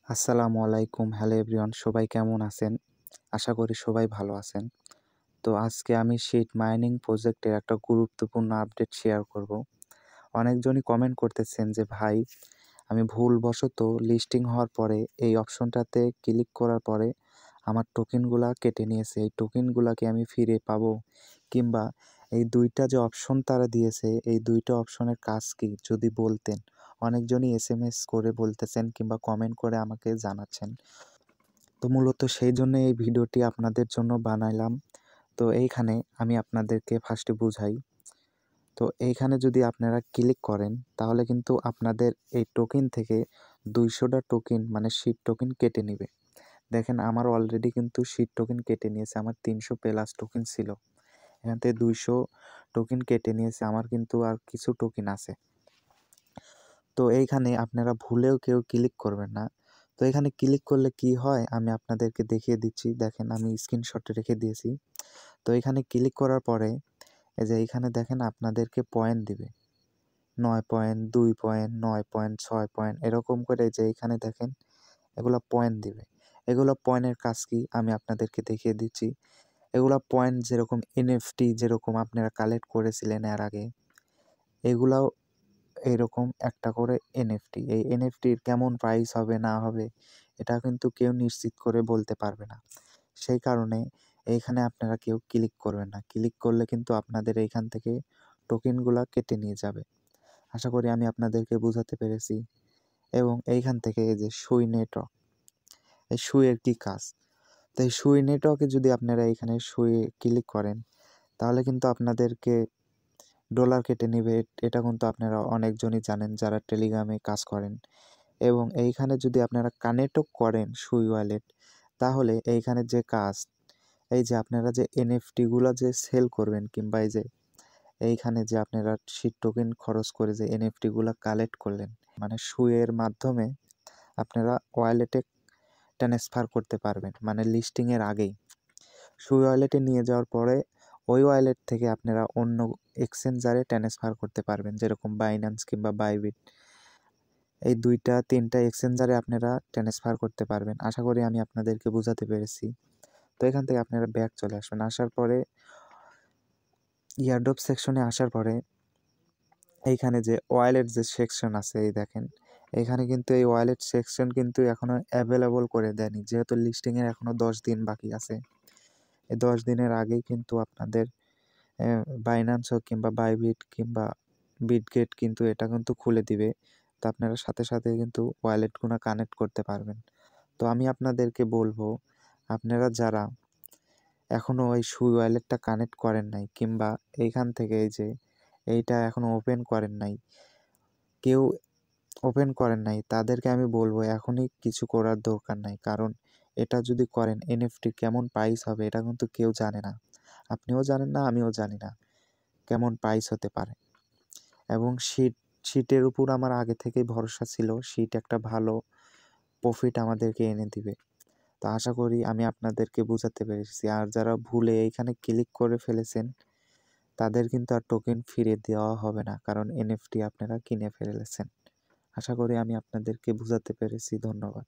আসসালামু আলাইকুম। Hello everyone, সবাই কেমন আছেন? আশা করি সবাই ভালো আছেন। তো আজকে আমি শিট মাইনিং প্রজেক্টের একটা গুরুত্বপূর্ণ আপডেট শেয়ার করব। অনেকজনই কমেন্ট করতেছেন যে ভাই, আমি ভুলবশত লিস্টিং হওয়ার পরে এই অপশনটাতে ক্লিক করার পরে আমার টোকেনগুলা কেটে নিয়েছে। এই টোকেনগুলা কি আমি ফিরে পাবো? কিংবা এই ২টা যে অপশন তারা দিয়েছে, এই ২টা অপশনের কাজ কি? যদি বলতেন। অনেকজনই এসএমএস করে বলতেছেন কিংবা কমেন্ট করে আমাকে জানাচ্ছেন। তো মূলত সেই জন্য এই ভিডিওটি আপনাদের জন্য বানাইলাম। তো এইখানে আমি আপনাদেরকে ফার্স্টে বুঝাই। তো এইখানে যদি আপনারা ক্লিক করেন তাহলে কিন্তু আপনাদের এই টোকেন থেকে ২০০টা টোকেন মানে শিট টোকেন কেটে নিবে। দেখেন আমার অলরেডি কিন্তু শিট টোকেন কেটে নিয়েছে। আমার ৩০০ প্লাস টোকেন ছিল। এখান থেকে ২০০ টোকেন কেটে নিয়েছে। আমার কিন্তু আর কিছু টোকেন আছে। তো এইখানে আপনারা ভুলেও কেউ ক্লিক করবেন না। তো এখানে ক্লিক করলে কি হয় আমি আপনাদেরকে দেখিয়ে দিচ্ছি। দেখেন আমি স্ক্রিনশটে রেখে দিয়েছি। তো এখানে ক্লিক করার পরে এই যে এইখানে দেখেন আপনাদেরকে পয়েন্ট দিবে। ৯ পয়েন্ট, ২ পয়েন্ট, ৯ পয়েন্ট, ৬ পয়েন্ট এরকম করে যে এইখানে দেখেন এগুলা পয়েন্ট দিবে। এগুলো পয়েন্টের কাজ কি আমি আপনাদেরকে দেখিয়ে দিচ্ছি। এগুলা পয়েন্ট যেরকম এনএফটি যেরকম আপনারা কালেক্ট করেছিলেন এর আগে, এগুলাও এইরকম একটা করে এনএফটি। এই এনএফটির কেমন প্রাইস হবে না হবে এটা কিন্তু কেউ নিশ্চিত করে বলতে পারবে না। সেই কারণে এইখানে আপনারা কেউ ক্লিক করবেন না। ক্লিক করলে কিন্তু আপনাদের এইখান থেকে টোকেনগুলা কেটে নিয়ে যাবে। আশা করি আমি আপনাদেরকে বোঝাতে পেরেছি। এবং এইখান থেকে এই যে সুই নেটওয়ার্ক, এই সুইয়ের কি কাজ? তো এই সুই নেটওয়ার্কে যদি আপনারা এইখানে সুইয়ে ক্লিক করেন তাহলে কিন্তু আপনাদেরকে ডলার কেটে নিবে। এটা কিন্তু আপনারা অনেকজনই জানেন যারা টেলিগ্রামে কাজ করেন। এবং এইখানে যদি আপনারা কানেক্টও করেন সুই ওয়ালেট তাহলে এইখানে যে কাজ, এই যে আপনারা যে এনএফটিগুলো যে সেল করবেন কিংবা এই যে এইখানে যে আপনারা শিট টোকেন খরচ করে যে এনএফটিগুলো কালেক্ট করলেন মানে সুইয়ের মাধ্যমে আপনারা ওয়ালেটে ট্রান্সফার করতে পারবেন মানে লিস্টিংয়ের আগেই। সুই ওয়ালেটে নিয়ে যাওয়ার পরে ওই ওয়ালেট থেকে আপনারা অন্য এক্সচেঞ্জারে ট্রান্সফার করতে পারবেন, যেরকম বাইন্যান্স কিংবা বাইবিট। এই ২টা-৩টা এক্সচেঞ্জারে আপনারা ট্রান্সফার করতে পারবেন। আশা করি আমি আপনাদেরকে বোঝাতে পেরেছি। তো এখান থেকে আপনারা ব্যাক চলে আসবেন। আসার পরে এয়ারড্রপ সেকশনে আসার পরে এইখানে যে ওয়ালেট যে সেকশন আছে এই দেখেন, এখানে কিন্তু এই ওয়ালেট সেকশন কিন্তু এখনো অ্যাভেলেবল করে দেয়নি। যেহেতু লিস্টিংয়ের এখনো ১০ দিন বাকি আছে। এই ১০ দিনের আগেই কিন্তু আপনাদের বাইন্যান্স হোক কিংবা বাইবিট কিংবা বিটগেট কিন্তু এটা কিন্তু খুলে দিবে। তো আপনারা সাথে সাথে কিন্তু ওয়ালেটগুলো কানেক্ট করতে পারবেন। তো আমি আপনাদেরকে বলবো, আপনারা যারা এখনও ওই সুই ওয়ালেটটা কানেক্ট করেন নাই কিংবা এইখান থেকে এই যে এইটা এখনও ওপেন করেন নাই, কেউ ওপেন করেন নাই তাদেরকে আমি বলবো এখনই কিছু করার দরকার নাই। কারণ এটা যদি করেন এনএফটি কেমন প্রাইস হবে এটা কিন্তু কেউ জানে না। আপনিও জানেন না, আমিও জানি না কেমন প্রাইস হতে পারে। এবং শিটের উপর আমার আগে থেকেই ভরসা ছিল। শিট একটা ভালো প্রফিট আমাদেরকে এনে দিবে। তো আশা করি আমি আপনাদেরকে বোঝাতে পেরেছি। আর যারা ভুলে এইখানে ক্লিক করে ফেলেছেন তাদের কিন্তু আর টোকেন ফিরে দেওয়া হবে না। কারণ এনএফটি আপনারা কিনে ফেলেছেন। আশা করি আমি আপনাদেরকে বোঝাতে পেরেছি। ধন্যবাদ।